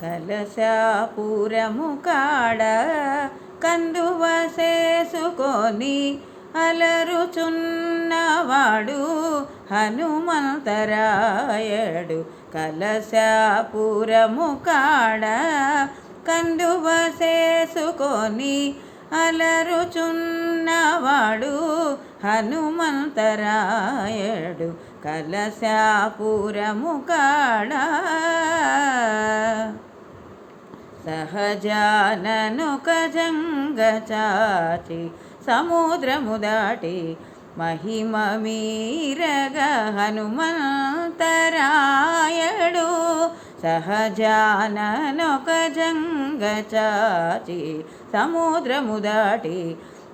కలశాపురము కాడ కందువ చేసుకొని అలరుచున్నవాడు హనుమంతరాయడు. కలశాపురము కాడ కందువ చేసుకొని అలరుచున్నవాడు హనుమంతరాయడు. కలశాపురము కాడ సహజాననొక జంగచాచి సముద్రము దాటి మహిమ మీరగ హనుమంతరాయడు. సహజాననొక జంగచాచి సముద్రము దాటి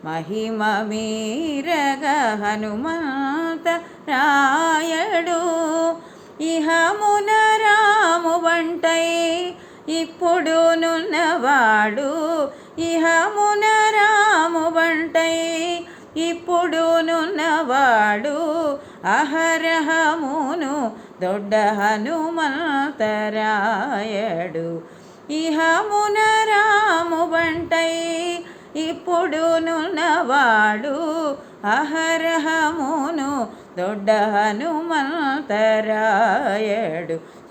మహిమ మీరగ హనుమంతరాయడు. ఇహమున రాము వంటై ఇప్పుడు నున్నవాడు. ఇహమున రాము వంటై ఇప్పుడు నున్నవాడు అహరహమును దొడ్డ హనుమంతరాయడు. ఇహమున రాము వంటై ఇప్పుడు నున్నవాడు అహరహమును దొడ్డ హనుమంతరాయడు.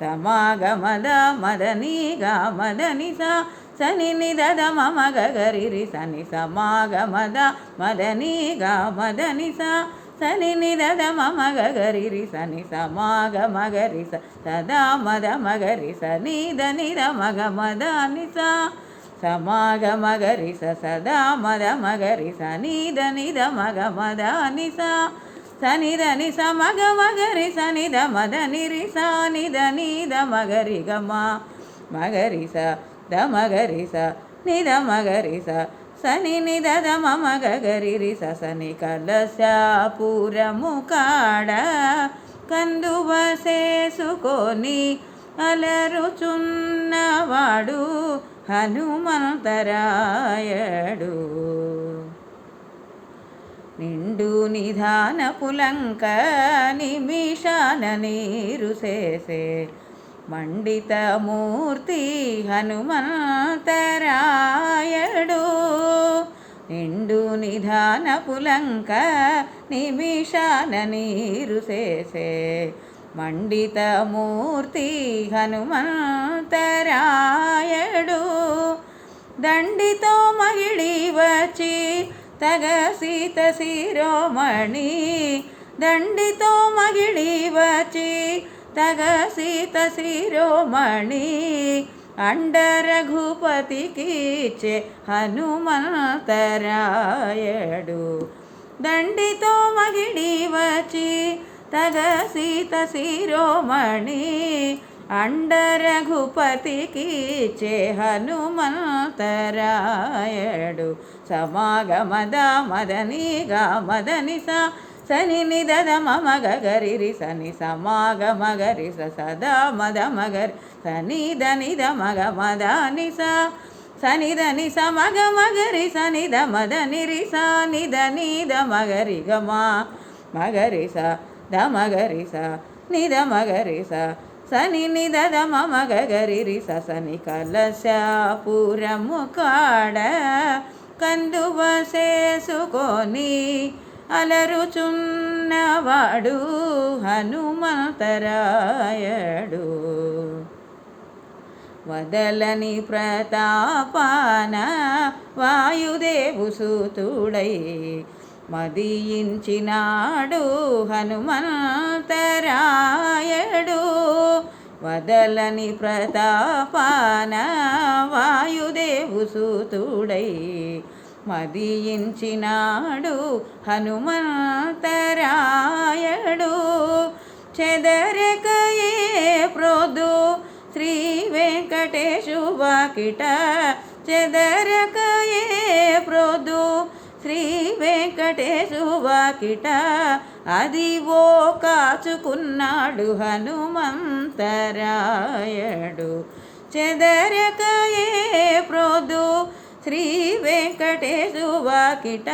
సమాగమద మదనిగా మదనిస సని నిదద మమ గగరిరి సని సమాగమద మదనిగా మదనిస సని నిదద మమ గగరిరి సని సమాగమగరి సదా మద మగరి సని ద మగ మదనిస సమాగమగరి సదా మద మగరి సని ద మగ మదనిస సనిదని సమగ మగరి సనిద మద నిరి సానిద నీద మగరి గమ మగరి స ద మగరి స నిద మగరి స సని నిద ద మమ గగరి సని. కలశాపురము కాడ కందువ చేసుకొని అలరుచున్నవాడు హనుమంతరాయడు. నిండు నిధాన పులంక నిమిషాన నీరు చేసే మండిత మూర్తి హనుమంతరాయడు. నిండు నిధాన పులంక నిమిషాన నీరు చేసే మండిత మూర్తి హనుమంతరాయడు. దండితో మగిడి వచ్చి తగ సీత శిరోమణి. దండితో మగిడి వచ్చి తగ సీత శిరోమణి అండ రఘుపతికిచ్చే హనుమంతరాయడు. దండితో మగిడి వచ్చి తగ సీత శిరోమణి అండ రఘుపతికిచ్చే హనుమంతరాయడు. సమాగమద మదనిగా మదనిస సని నిదద మమ గగరిరి సని సమాగమగరి సదా మద మగరి సని ద మగ మదనిస సనిద నిస మగ మగరి సనిద మద నిరి సానిద నీద మగరి గమ మగరి స ద మగరి స నిద మగరి స సని నిదద మమ గగరిరి సని. కలశాపురము కాడ కందువ చేసుకొని అలరుచున్నవాడు హనుమంతరాయడు. వదలని ప్రతాపాన వాయుదేవు సూతుడై మదియించినాడు హనుమంతరాయడు. వదలని ప్రతాపాన వాయుదేవు సూతుడై మదియించినాడు హనుమంతరాయడు. చెదరక ఏ ప్రొద్దు శ్రీ వెంకటేశు వాకిట చెదరక ఏ ప్రొద్దు శ్రీ వెంకటేశు వాకిట అదివో కాచుకున్నాడు హనుమంతరాయడు. చెదరక ఏ ప్రొద్దు శ్రీ వెంకటేశు వాకిట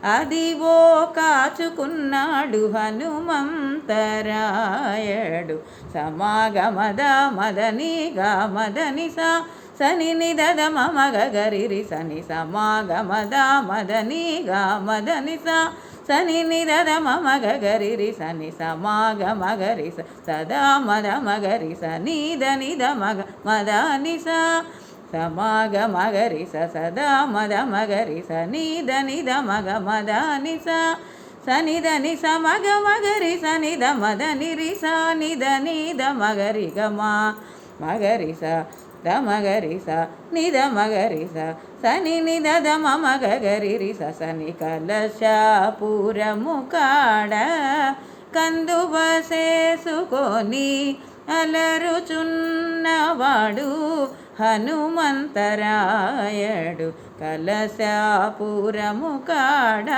అదివో కాచుకున్నాడు హనుమంతరాయడు. సమాగమద మదనిగా మదనిసా సని నిదద మగ గరిరి సని సమాగమద మదనిగా మదనిసా సని నిదద మగ గరిరి సని సమాగ మగరి సదా మద మగరి సనిద నిద మగ మదనిసా సమాగ మగరి సదా మద మగరి సనిద నిద మగ మదనిసా సనిద ని సమగ మగరి సనిద మద నిరి సనిద నిద మగరి గమా మగరి స ద మగరి స నిద మగరి స సని నిద ద మగ గరి సని కలశాపురము కాడ కందువసేసుకొని అలరుచున్నవాడు హనుమంతరాయడు. కలశాపురము కాడ